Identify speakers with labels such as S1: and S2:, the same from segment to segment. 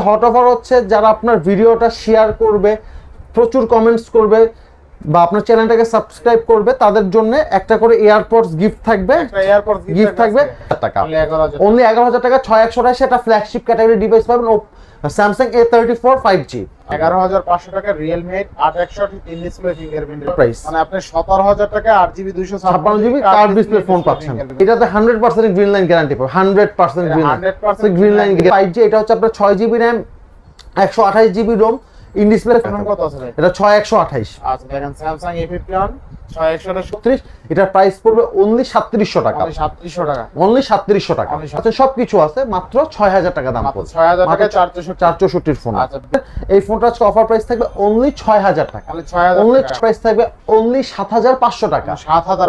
S1: Hot offer হচ্ছে যারা আপনার ভিডিওটা শেয়ার করবে, প্রচুর কমেন্টস করবে বা আপনার চ্যানেলটাকে সাবস্ক্রাইব করবে, তাদের জন্য একটা করে এয়ারপডস গিফট থাকবে। গিফট থাকবে টাকা অনলি 11,000 টাকা 6128 এটা ফ্ল্যাগশিপ ক্যাটাগরি ডিভাইস পাবেন। স্যামসাং A34 5G
S2: 11,500 টাকা Realme 8 in display fingerprint price, মানে আপনি 17,000 টাকা 8GB 256GB
S1: curve display phone পাচ্ছেন। এটাতে 100% গ্রিন লাইন গ্যারান্টি পাবেন, 100% গ্রিন লাইন 5G। এটা হচ্ছে আপনার 6GB RAM 128GB ROM in display.
S2: কত আছে
S1: এটা 6128।
S2: আচ্ছা দেখেন Samsung A51 6128,
S1: এটার প্রাইস পড়বে অনলি 3700 টাকা। অনলি 3700 টাকা। আচ্ছা সবকিছু আছে মাত্র 6000 টাকা দাম পড়বে।
S2: 6000 টাকা 464
S1: এর ফোন। এই ফোনটা আজকে অফার প্রাইস থাকবে অনলি 6000 টাকা। অনলি প্রাইস থাকবে অনলি 7500 টাকা।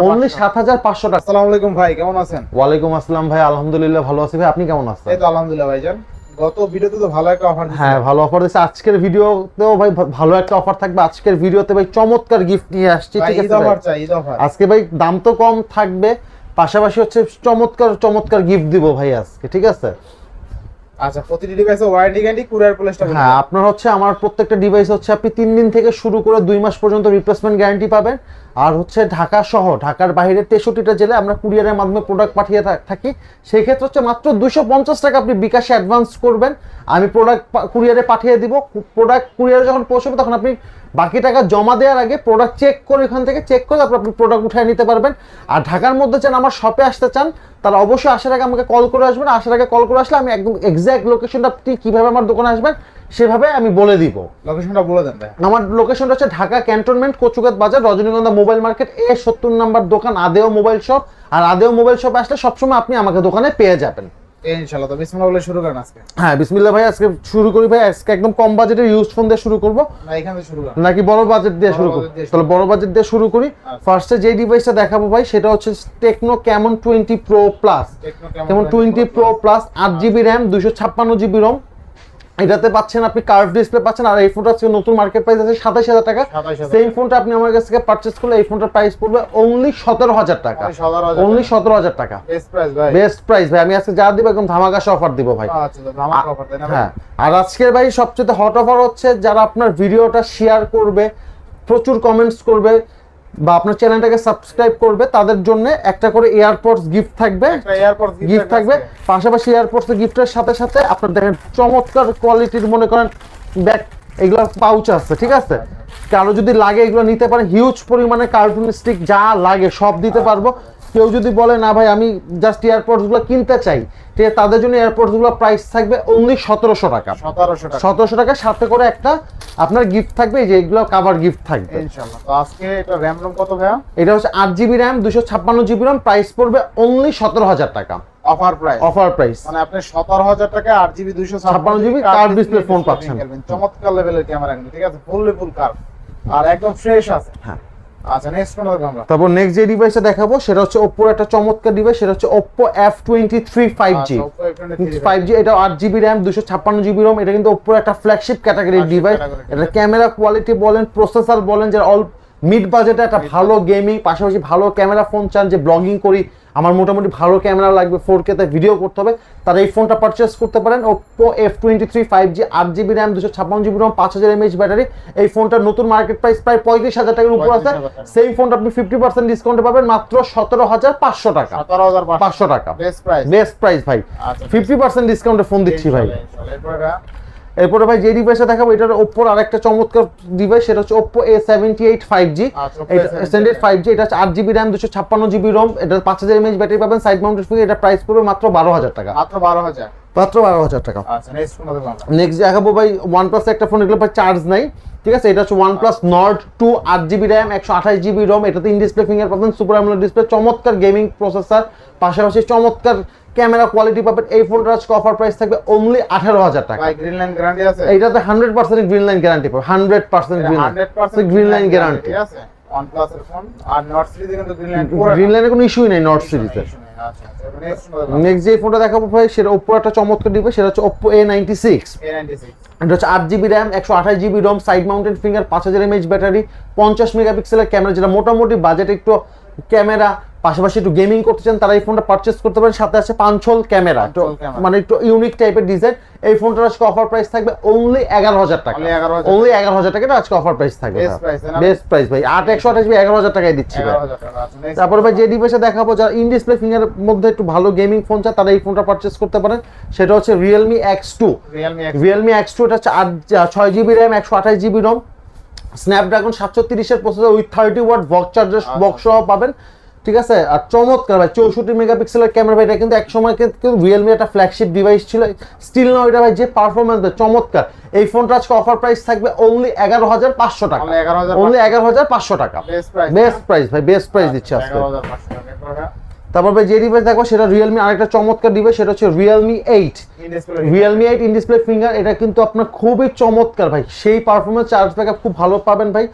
S1: অনলি 7500 টাকা।
S2: আসসালামু আলাইকুম ভাই, কেমন আছেন?
S1: ওয়ালাইকুম আসসালাম ভাই, আলহামদুলিল্লাহ ভালো আছি ভাই, আপনি কেমন আছেন?
S2: এই তো আলহামদুলিল্লাহ ভাইজান। গত ভিডিওতে তো ভালো একটা অফার দিয়েছেন।
S1: হ্যাঁ ভালো অফার দিয়েছে। আজকের ভিডিওতেও ভাই ভালো একটা অফার থাকবে। আজকের ভিডিওতে ভাই চমৎকার গিফট নিয়ে আসছি, ঠিক আছে?
S2: ঈদ অফার
S1: আজকে ভাই দাম তো কম থাকবে, পাশাপাশি হচ্ছে চমৎকার গিফট দিব ভাই আজকে, ঠিক আছে?
S2: আচ্ছা, প্রতিটি ডিভাইসে ওয়ারেন্টি গ্যারান্টি কুরিয়ার প্লেসটা।
S1: হ্যাঁ, আপনার হচ্ছে আমার প্রত্যেকটা ডিভাইস হচ্ছে আপনি 3 দিন থেকে শুরু করে 2 মাস পর্যন্ত রিপ্লেসমেন্ট গ্যারান্টি পাবেন। আর হচ্ছে ঢাকা সহ ঢাকার বাইরে 63টা জেলায় আমরা কুরিয়ারের মাধ্যমে প্রোডাক্ট পাঠিয়ে থাকি। সেই ক্ষেত্রে হচ্ছে মাত্র 250 টাকা আপনি বিকাশে অ্যাডভান্স করবেন, আমি প্রোডাক্ট কুরিয়ারে পাঠিয়ে দিব। প্রোডাক্ট কুরিয়ারে যখন পৌঁছবে তখন আপনি বাকি টাকা জমা দেওয়ার আগে প্রোডাক্ট চেক করে এখান থেকে চেক করে তারপর আপনি প্রোডাক্ট উঠিয়ে নিতে পারবেন। আর ঢাকার মধ্যে চান আমার শপে আসতে চান, তারা অবশ্যই আসার আগে আমাকে কল করে আসবেন। আসার আগে কল করে আসলে আমি একদম এক্স্যাক্ট লোকেশনটা আপনি কীভাবে আমার দোকানে আসবেন সেভাবে আমি বলে দিব।
S2: লোকেশনটা বলে দেন ভাই।
S1: আমার লোকেশনটা হচ্ছে ঢাকা ক্যান্টনমেন্ট, কচুগাত বাজার, রজনীগন্ধা মোবাইল মার্কেট, A70 নাম্বার দোকান, আদেও মোবাইল শপ। আর আদেও মোবাইল শপে আসলে সবসময় আপনি আমাকে দোকানে পেয়ে যাবেন
S2: ইনশাআল্লাহ। তো বিসমিল্লাহ বলে শুরু করেন আজকে।
S1: হ্যাঁ বিসমিল্লাহ ভাই, আজকে শুরু করি ভাই। আজকে একদম কম বাজেটের ইউজ ফোন দিয়ে শুরু করব
S2: না এখান থেকে শুরু করেন
S1: নাকি বড় বাজেট দিয়ে শুরু করব? তাহলে বড় বাজেট দিয়ে শুরু করি। ফার্স্টে যে ডিভাইসটা দেখাবো ভাই সেটা হচ্ছে techno Camon 20 pro plus. Camon 20 pro plus 8GB RAM 256GB ROM। এটাতে পাচ্ছেন আপনি কার্ভ ডিসপ্লে পাচ্ছেন। আর এই ফোনটা আজকে নতুন মার্কেট প্রাইস আছে 27000 টাকা। সেম ফোনটা আপনি আমার কাছ থেকে পারচেজ করলে এই ফোনটার প্রাইস পড়বে অনলি 17000 টাকা। অনলি 17000 টাকা
S2: বেস্ট প্রাইস ভাই।
S1: বেস্ট প্রাইস ভাই। আমি আজকে যা দিব একদম ধামাকা অফার দিব ভাই।
S2: আচ্ছা ধামাকা অফার দেন ভাই।
S1: হ্যাঁ, আর আজকের ভাই সবচেয়ে হট অফার হচ্ছে যারা আপনার ভিডিওটা শেয়ার করবে, প্রচুর কমেন্টস করবে বা আপনার চ্যানেলটাকে সাবস্ক্রাইব করবে, তাদের জন্য একটা করে এয়ারপডস গিফট থাকবে। গিফট থাকবে পাশাপাশি এয়ারপডস গিফটের সাথে সাথে আপনার দেখেন চমৎকার কোয়ালিটির মনে করেন ব্যাগ, এগুলো পাউচ আছে, ঠিক আছে? কারো যদি লাগে এগুলো নিতে পারেন। হিউজ পরিমাণে কার্টুন স্টিক যা লাগে সব দিতে পারবো। কেউ যদি বলে না ভাই আমি জাস্ট এয়ারপডসগুলো কিনতে চাই, ঠিক আছে, তাদের জন্য এয়ারপডসগুলো প্রাইস থাকবে অনলি 1700 টাকা। 1700 টাকা সাথে করে একটা আপনার গিফট থাকবে, এই যে এগুলো কভার গিফট থাকবে
S2: ইনশাআল্লাহ। তো আজকে এটা RAM ROM কত ভাইয়া?
S1: এটা হচ্ছে 8GB RAM 256GB ROM, price পড়বে অনলি 17000 টাকা।
S2: অফার প্রাইস
S1: মানে
S2: আপনি 17000 টাকা 8GB 256GB
S1: curve display phone পাচ্ছেন।
S2: চমৎকার লেভেলের ক্যামেরা কিন্তু, ঠিক আছে? ফুল কার্ভ আর একদম ফ্রেশ আছে।
S1: হ্যাঁ
S2: আচ্ছা নেক্সট কোন দেখব আমরা?
S1: তারপর নেক্সট যে ডিভাইসটা দেখাবো সেটা হচ্ছে Oppo একটা চমৎকার ডিভাইস, সেটা হচ্ছে Oppo F23 5G। 5G এটা 8GB RAM 256GB ROM। এটা কিন্তু Oppo একটা ফ্ল্যাগশিপ ক্যাটাগরির ডিভাইস। এটা ক্যামেরা কোয়ালিটি বলেন, প্রসেসর বলেন, যে অল মিড বাজেটে একটা ভালো গেমিং পাশাপাশি ভালো ক্যামেরা ফোন চান, যে ব্লগিং করি আমার মোটামুটি ভালো ক্যামেরা লাগবে, 4K তে ভিডিও করতে হবে, তারা এই ফোনটা পারচেস করতে পারেন। Oppo F23 5G 8GB RAM 256GB ROM 5000 mAh battery. এই ফোনটার নতুন মার্কেট প্রাইস প্রায় 35000 টাকার উপর আছে। সেই ফোনটা আপনি 50% ডিসকাউন্টে পাবেন মাত্র 17500 টাকা। 17500 টাকা বেস্ট প্রাইস ভাই। 50% ডিসকাউন্টে ফোন দিচ্ছি ভাই। এরপরে ভাই যে ডিভাইসটা দেখাবো এটার Oppo আর একটা চমৎকার ডিভাইস, সেটা হচ্ছে Oppo A78 5G। এটা 5G, এটা হচ্ছে 8GB RAM 256GB ROM। এটা 5000 mAh ব্যাটারি পাবেন, সাইড মাউন্টেড ফিঙ্গার। এটা প্রাইস পড়বে মাত্র 12000 টাকা।
S2: মাত্র 12000
S1: টাকা।
S2: আচ্ছা নেক্সট কোন দেখব আমরা?
S1: নেক্সট দেখাবো ভাই OnePlus একটা ফোন, এগুলো ভাই চার্জ নাই, ঠিক আছে? এটা হচ্ছে OnePlus Nord 2 8GB RAM 128GB ROM। এটাতে ইন ডিসপ্লে ফিঙ্গার পাবেন, সুপার অ্যামোলেড ডিসপ্লে, চমৎকার গেমিং প্রসেসর, পাশাপাশি চমৎকার ক্যামেরা কোয়ালিটি পাবেন। এই ফোনটার আজকে অফার প্রাইস থাকবে অনলি 18000 টাকা।
S2: ভাই গ্রিন লাইন গ্যারান্টি আছে?
S1: এইটাতে 100% গ্রিন লাইন গ্যারান্টি পাবেন, 100% গ্রিন লাইন গ্যারান্টি,
S2: ঠিক আছে? OnePlus এর ফোন আর Nord সিরিজে কিন্তু
S1: গ্রিন লাইনে কোনো ইস্যুই নাই Nord সিরিজে।
S2: আচ্ছা
S1: নেক্সট যে ফোনটা দেখাবো ভাই সেটা Oppo একটা চমৎকার ডিভাইস, সেটা হচ্ছে Oppo A96। এটা হচ্ছে 8GB RAM 128GB ROM, side mounted finger, 5000 mAh battery, 50 মেগাপিক্সেলের ক্যামেরা, যেটা মোটামুটি বাজেট একটু ক্যামেরা, পাশাপাশি একটু গেমিং করতে চান তারা এই ফোনটা পারচেজ করতে পারেন। সাথে আছে পাঁচল ক্যামেরা, মানে একটু ইউনিক টাইপের ডিজাইন। এই ফোনটার আজকে অফার প্রাইস থাকবে অনলি 11,000 টাকা, অনলি 11,000 টাকা আজকে অফার প্রাইস থাকবে। বেস্ট প্রাইস ভাই, 8128 ভাই 11,000 টাকায় দিচ্ছি ভাই। তারপর ভাই যে ডিভাইসে দেখাবো, যারা ইন ডিসপ্লে ফিঙ্গার মধ্যে একটু ভালো গেমিং ফোন চায় তারা এই ফোনটা পারচেজ করতে পারেন। সেটা হচ্ছে Realme X2। Realme X2 এটা হচ্ছে 6GB RAM 128GB ROM, Snapdragon 730 এর processor with 30 watt box charger box সহ পাবেন, ঠিক আছে। আর চমৎকার ভাই 64 মেগাপিক্সেলের ক্যামেরা ভাই, এটা কিন্তু একসময় কিন্তু Realme একটা ফ্ল্যাগশিপ ডিভাইস ছিল, স্টিল নাও এটা ভাই যে পারফরম্যান্স চমৎকার। এই ফোনটা আজকে অফার প্রাইস থাকবে অনলি 11,500 টাকা, অনলি 11,500 টাকা। বেস্ট প্রাইস ভাই, বেস্ট প্রাইস দিচ্ছি আজকে। তারপর ভাই যে ডিভাইস দেখো সেটা Realme আরেকটা চমৎকার ডিভাইস, সেটা হচ্ছে Realme 8। Realme 8 in display finger, এটা কিন্তু আপনার খুবই চমৎকার ভাই, সেই পারফরম্যান্স, চার্জ ব্যাকআপ খুব ভালো পাবেন ভাই,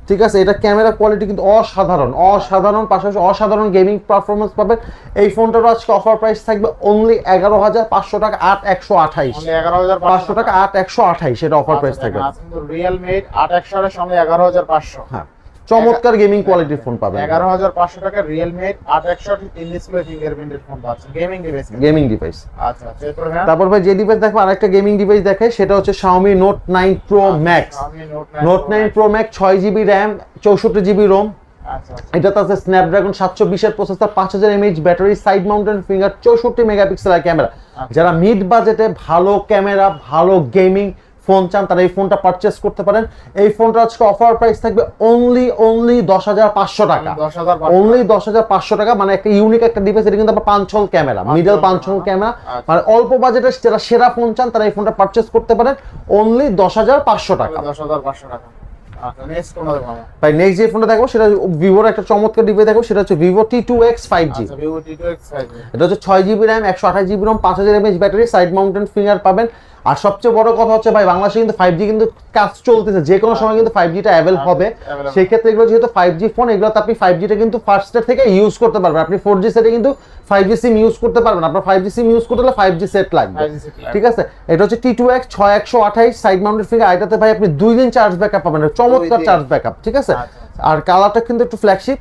S1: ঠিক আছে। এটা ক্যামেরা কোয়ালিটি কিন্তু অসাধারণ, পাশাপাশি অসাধারণ গেমিং পারফরম্যান্স পাবেন। এই ফোনটার আজকে অফার প্রাইস থাকবে অনলি 11,500 টাকা, 8,128 500 টাকা, 8,128 এটা অফার প্রাইস থাকবে।
S2: Realme 8 8,100 এর সঙ্গে 11,500।
S1: হ্যাঁ, চমৎকার গেমিং কোয়ালিটির ফোন পাবেন।
S2: 11,500 টাকা Realme 8 8,100 ইন ডিসপ্লে ফিঙ্গারপ্রিন্টেড ফোন পাচ্ছেন, গেমিং ডিভাইস। আচ্ছা,
S1: তারপর ভাই যে ডিভাইস দেখো আরেকটা গেমিং ডিভাইস দেখাই, সেটা হচ্ছে Xiaomi Note 9 Pro Max। Note 9 Pro Max 6GB RAM 64GB ROM। এটাতে আছে স্ন্যাপড্রাগন 720 এর processor, 5000 mAh battery, side mounted finger, 64 মেগাপিক্সেলের ক্যামেরা। যারা মিড বাজেটে ভালো ক্যামেরা, ভালো গেমিং ফোন চান তারা এই ফোনটা পারচেজ করতে পারেন। এই ফোনটা আজকে অফার প্রাইস থাকবে অনলি 10,500 টাকা, অনলি 10,500 টাকা। মানে একটা ইউনিক একটা ডিভাইস, এটা কিন্তু আপনার পাঁচল ক্যামেরা, মিডল পাঁচল ক্যামেরা, মানে অল্প বাজেটে যারা সেরা ফোন চান তারা এই ফোনটা পারচেজ করতে পারেন অনলি 10,500 টাকা।
S2: 10,500 টাকা।
S1: ভাই নেক্সট যে ফোনটা দেখো সেটা ভিভোর একটা চমৎকার ডিভাইস দেখো, সেটা হচ্ছে Vivo T2X 5G। এটা হচ্ছে 6GB RAM 128GB ROM, 5000 mAh battery, side mounted finger পাবেন। আর সবচেয়ে বড় কথা হচ্ছে ভাই, বাংলাদেশে কিন্তু 5G কিন্তু কাজ চলতেছে, যে কোনো সময় কিন্তু 5Gটা অ্যাভেল হবে। সেই ক্ষেত্রে এগুলো যেহেতু 5G ফোন, এগুলোতে আপনি 5Gটা কিন্তু ফার্স্ট থেকে ইউজ করতে পারবেন। আপনি 4G সেটে কিন্তু 5G সিম ইউজ করতে পারবেন, আপনার 5G সিম ইউজ করতে হলে 5G সেট লাগবে, ঠিক আছে। এটা হচ্ছে T2X 6128 সাইড মাউন্টেড ফিঙ্গার। এটাতে ভাই আপনি 2 দিন চার্জ ব্যাকআপ পাবেন, চমৎকার চার্জ ব্যাকআপ, ঠিক আছে। আর কালারটা কিন্তু একটু ফ্ল্যাগশিপ।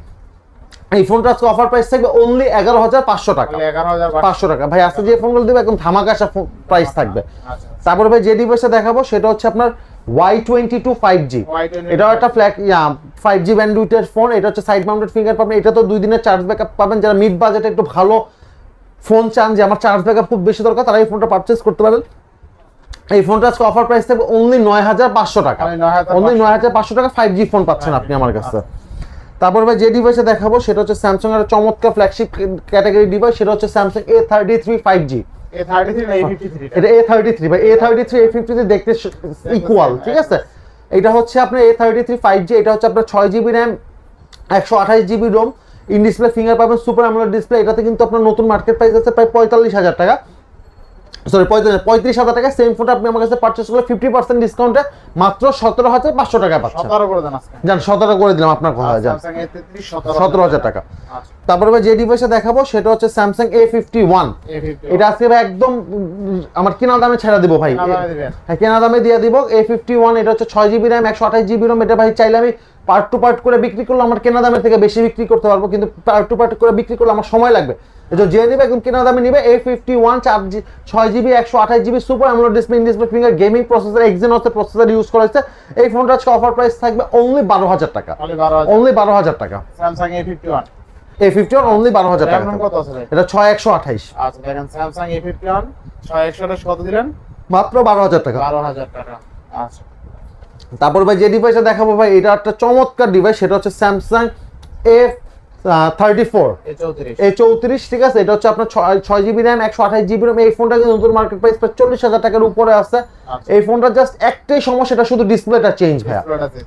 S1: এই ফোনটা আজকে অফার প্রাইস থাকবে অনলি 11,500 টাকা, 500 টাকা ভাই। আজকে যে ফোনগুলো দেবে একদম ধামাকাশা প্রাইস থাকবে। তারপরে ভাই যে ডিভাইসটা দেখাবো সেটা হচ্ছে আপনার Y22 5G। এটাও একটা 5G ব্যান্ডউইথের ফোন। এটা হচ্ছে সাইড মাউন্টেড ফিঙ্গার পাবেন, এটা তো 2 দিনের চার্জ ব্যাকআপ পাবেন। যারা মিড বাজেটে একটু ভালো ফোন চান, যে আমার চার্জ ব্যাকআপ খুব বেশি দরকার, তারা এই ফোনটা পারচেজ করতে পারেন। এই ফোনটা আজকে অফার প্রাইস থাকবে অনলি 9,500 টাকা, অনলি 9,500 টাকা 5G ফোন পাচ্ছেন আপনি আমার কাছে। তারপর ভাই যে ডিভাইসে দেখাবো সেটা হচ্ছে স্যামসাং এর চমৎকার ফ্ল্যাগশিপ ক্যাটাগরি ডিভাইস, সেটা হচ্ছে স্যামসাং A33 5G।
S2: A33 না A53?
S1: এটা A33 ভাই, A33 A53 দেখতে ইকুয়াল, ঠিক আছে। এটা হচ্ছে আপনার A33 5G। এটা হচ্ছে আপনার 6GB RAM 128GB ROM, in display finger পাবেন, সুপার অ্যামোলেড ডিসপ্লে। এটাতে কিন্তু আপনার নতুন মার্কেট প্রাইস আছে প্রায় 45,000 টাকা, সরি 35,000 টাকা। সেম ফোনটা আপনি আমার কাছে পারচেজ করলে 50% ডিসকাউন্টে মাত্র 17,500 টাকা পাচ্ছেন।
S2: 17 করে দেন আজকে,
S1: জান 17 করে দিলাম আপনার কথা, জান 17,000 টাকা। তারপরে ভাই যে ডিভাইসটা দেখাবো সেটা হচ্ছে স্যামসাং A51। এটা আজকে ভাই একদম আমার কেনা দামে ছেড়ে দিব ভাই, হ্যাঁ কেনা দামে দিয়ে দিব। A51 এটা হচ্ছে 6GB RAM 128GB ROM। এটা ভাই চাইলে আমি পার্ট টু পার্ট করে বিক্রি করলে আমার কেনা দামের থেকে বেশি বিক্রি করতে পারবো, কিন্তু পার্ট টু পার্ট করে বিক্রি করলে আমার সময় লাগবে। যে নিবে একদম কেনা দামে নিবে। A51 6GB 128GB super AMOLED display, in display finger, gaming processor, Exynos processor use করা হয়েছে। এই ফোনটা আজকে অফার প্রাইস থাকবে অনলি 12,000 টাকা, অনলি 12,000 টাকা।
S2: স্যামসাং A51
S1: অনলি 12,000 টাকা।
S2: কত আছে
S1: এটা 6128।
S2: আচ্ছা দেখেন স্যামসাং A51 6128 কত দিলেন?
S1: মাত্র 12,000 টাকা,
S2: 12,000 টাকা। আচ্ছা
S1: তারপর ভাই যে ডিভাইসটা দেখাবো ভাই, এটা একটা চমৎকার ডিভাইস, সেটা হচ্ছে স্যামসাং A34 A34, ঠিক আছে। এটা হচ্ছে আপনার 6GB RAM 128GB ROM। এই ফোনটা কিন্তু নতুন মার্কেট প্রাইস প্রায় 40,000 টাকার উপরে আছে। এই ফোনটা জাস্ট একটাই সমস্যা, এটা শুধু ডিসপ্লেটা চেঞ্জ ভাইয়া,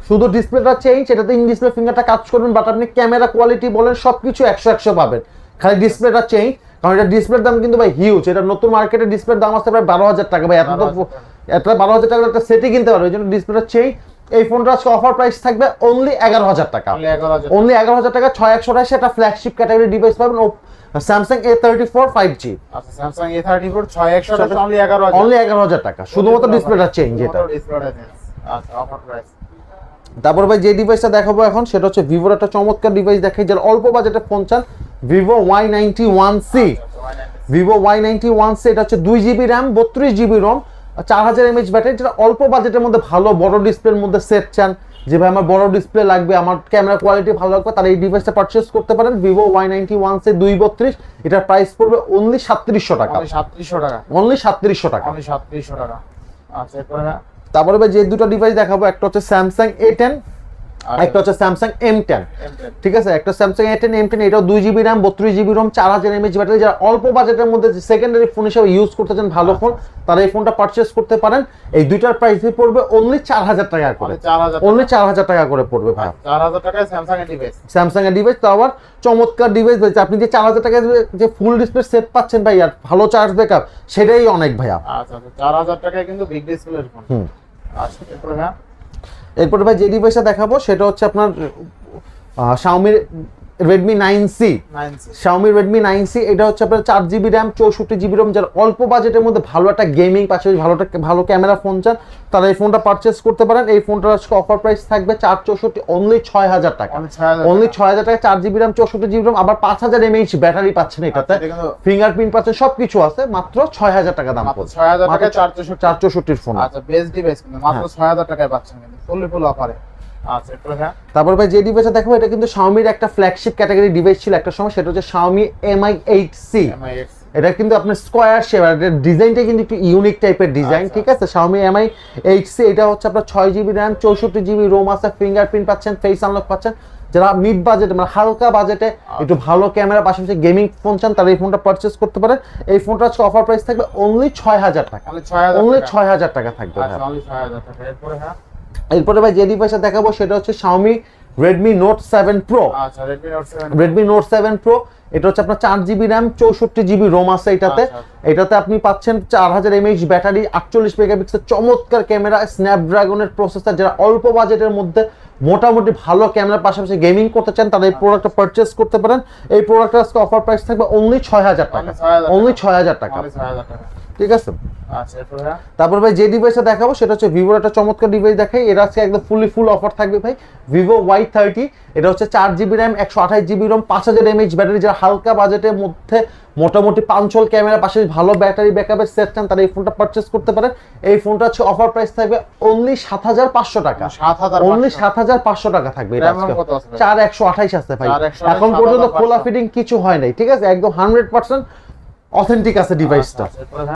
S1: শুধু ডিসপ্লেটা চেঞ্জ। এটাতে ইন ডিসপ্লে ফিঙ্গারটা কাজ করবেন, বাট আপনি ক্যামেরা কোয়ালিটি বলেন সবকিছু 100 পাবেন, খালি ডিসপ্লেটা চেঞ্জ। কারণ এটা ডিসপ্লের দাম কিন্তু ভাই হিউজ। এটা নতুন মার্কেটে ডিসপ্লের দাম আছে প্রায় 12,000 টাকা ভাই। এটা 12,000 টাকার একটা সেটই কিনতে পারবে, এই জন্য ডিসপ্লেটা চেঞ্জ। এই ফোনটা আজকে অফার প্রাইস থাকবে অনলি 11,000 টাকা, অনলি 11,000 টাকা। 6128 এটা ফ্ল্যাগশিপ ক্যাটাগরি ডিভাইস পাবেন স্যামসাং A34 5G।
S2: আচ্ছা স্যামসাং A34 6128 অনলি 11,000,
S1: অনলি 11,000 টাকা, শুধুমাত্র ডিসপ্লেটা চেঞ্জ। এটা
S2: ডিসপ্লেটা চেঞ্জ। আচ্ছা অফার প্রাইস।
S1: তারপর ভাই যে ডিভাইসটা দেখাবো এখন সেটা হচ্ছে ভিভোর একটা চমৎকার ডিভাইস দেখাই, যারা অল্প বাজেটে ফোন চান, ভিভো Y91C। ভিভো Y91C এটা হচ্ছে 2GB RAM 32GB Rome 4000 mAh battery, যেটা অল্প বাজেটের মধ্যে ভালো বড় ডিসপ্লের মধ্যে সেট চান, যে ভাই আমার বড় ডিসপ্লে লাগবে, আমার ক্যামেরা কোয়ালিটি ভালো লাগবে, তারা এই ডিভাইসটা পারচেজ করতে পারেন। ভিভো Y91C 232, এটার প্রাইস পড়বে অনলি 3700 টাকা। অনলি 3700 টাকা।
S2: আচ্ছা এরপরে
S1: তারপরে ভাই যে দুটো ডিভাইস দেখাবো, একটা হচ্ছে স্যামসাং A10, একটা হচ্ছে স্যামসাং M10। ঠিক আছে, একটা স্যামসাং A10 M10, এটাও 2GB RAM 32GB Rome 4000 mAh battery, যারা অল্প বাজেটের মধ্যে সেকেন্ডারি ফোন হিসেবে ইউজ করতে চান ভালো ফোন, তারা এই ফোনটা পারচেজ করতে পারেন। এই দুইটার প্রাইস পড়বে অনলি 4000 টাকা করে। অনলি 4000 টাকা করে পড়বে ভাই।
S2: 4000 টাকায় স্যামসাং এর ডিভাইস।
S1: স্যামসাং এর ডিভাইস তো আবার চমৎকার ডিভাইস ভাই, আপনি যে 4000 টাকায় যে ফুল ডিসপ্লে সেট পাচ্ছেন ভাই, আর ভালো চার্জ ব্যাকআপ, সেটাই অনেক ভাইয়া।
S2: আচ্ছা 4000 টাকায় কিন্তু বিগ ডিসপ্লের ফোন। আচ্ছা এরপরে
S1: এরপর ভাই যে ডিভাইসটা দেখাবো সেটা হচ্ছে আপনার Xiaomi Redmi 9C। Xiaomi Redmi 9C, এটা হচ্ছে আপনার 4GB র্যাম 64GB রোম, যারা অল্প বাজেটের মধ্যে ভালো একটা গেমিং পাশাপাশি ভালো ক্যামেরা ফোন চান, তারা এই ফোনটা পারচেজ করতে পারেন। এই ফোনটার আজকে অফার প্রাইস থাকবে 464, অনলি 6000 টাকা। অনলি 6000 টাকা, 4GB র্যাম 64GB রোম, আবার 5000 mAh ব্যাটারি পাচ্ছেন এটাতে, ফিঙ্গারপ্রিন্ট পাচ্ছেন, সবকিছু আছে, মাত্র 6000 টাকা দাম পড়ছে।
S2: 6000 টাকা 464
S1: ফোন।
S2: আচ্ছা বেস্ট ডিভাইস কিন্তু মাত্র 6000 টাকায় পাচ্ছেন কিন্তু ফুল অফারে। আচ্ছা এরপরে
S1: তারপর ভাই যে ডিভাইসটা দেখো, এটা কিন্তু Xiaomi-র একটা ফ্ল্যাগশিপ ক্যাটাগরি ডিভাইস ছিল একটা সময়, সেটা হচ্ছে Xiaomi Mi 8C। এটা কিন্তু আপনার স্কয়ার শেপ, এর ডিজাইনটা কিন্তু একটু ইউনিক টাইপের ডিজাইন। ঠিক আছে, Xiaomi Mi 8C, এটা হচ্ছে আপনার 6GB র্যাম 64GB রোম আছে, ফিঙ্গারপ্রিন্ট পাচ্ছেন, ফেস আনলক পাচ্ছেন। যারা মিড বাজেটে মানে হালকা বাজেটে একটু ভালো ক্যামেরা পাশাপাশি গেমিং ফোন চান, তারা এই ফোনটা পারচেজ করতে পারেন। এই ফোনটা আজকে অফার প্রাইস থাকবে অনলি 6000 টাকা। অনলি 6000 টাকা থাকবে।
S2: অনলি 6000 টাকা।
S1: এরপরে ভাই যে ডিভাইসটা দেখাবো সেটা হচ্ছে Xiaomi Redmi Note 7 Pro।
S2: আচ্ছা
S1: Redmi Note 7 Pro, এটা হচ্ছে আপনার 4GB র্যাম 64GB রোম আছে এটাতে। এটাতে আপনি পাচ্ছেন 4000 mAh ব্যাটারি, 48 মেগাপিক্সেল চমৎকার ক্যামেরা, স্ন্যাপড্রাগনের প্রসেসর, যারা অল্প বাজেটের মধ্যে মোটামুটি ভালো ক্যামেরার পাশাপাশি গেমিং করতে চান, তারা এই প্রোডাক্টটা পারচেজ করতে পারেন। এই প্রোডাক্টের আজকে অফার প্রাইস থাকবে অনলি 6000 টাকা। অনলি 6000 টাকা। ঠিক আছে।
S2: আচ্ছা
S1: তারপর ভাই যে ডিভাইসটা দেখাবো সেটা হচ্ছে ভিভোর একটা চমৎকার ডিভাইস দেখাই, এটা আজকে একদম ফুল অফার থাকবে ভাই। ভিভো Y30, এটা হচ্ছে 4GB RAM 128GB Rome 5000 mAh battery, যারা হালকা বাজেটের মধ্যে মোটামুটি পাঞ্চল ক্যামেরা পাশাপাশি ভালো ব্যাটারি ব্যাকআপের সেট চান, তারা এই ফোনটা পারচেজ করতে পারেন। এই ফোনটা হচ্ছে অফার প্রাইস থাকবে অনলি 7500 টাকা। অনলি 7500 টাকা থাকবে। এটা আজকে 4128 আছে ভাই, এখন পর্যন্ত খোলা ফিটিং কিছু হয় নাই। ঠিক আছে, একদম 100% অথেন্টিক আছে ডিভাইসটা।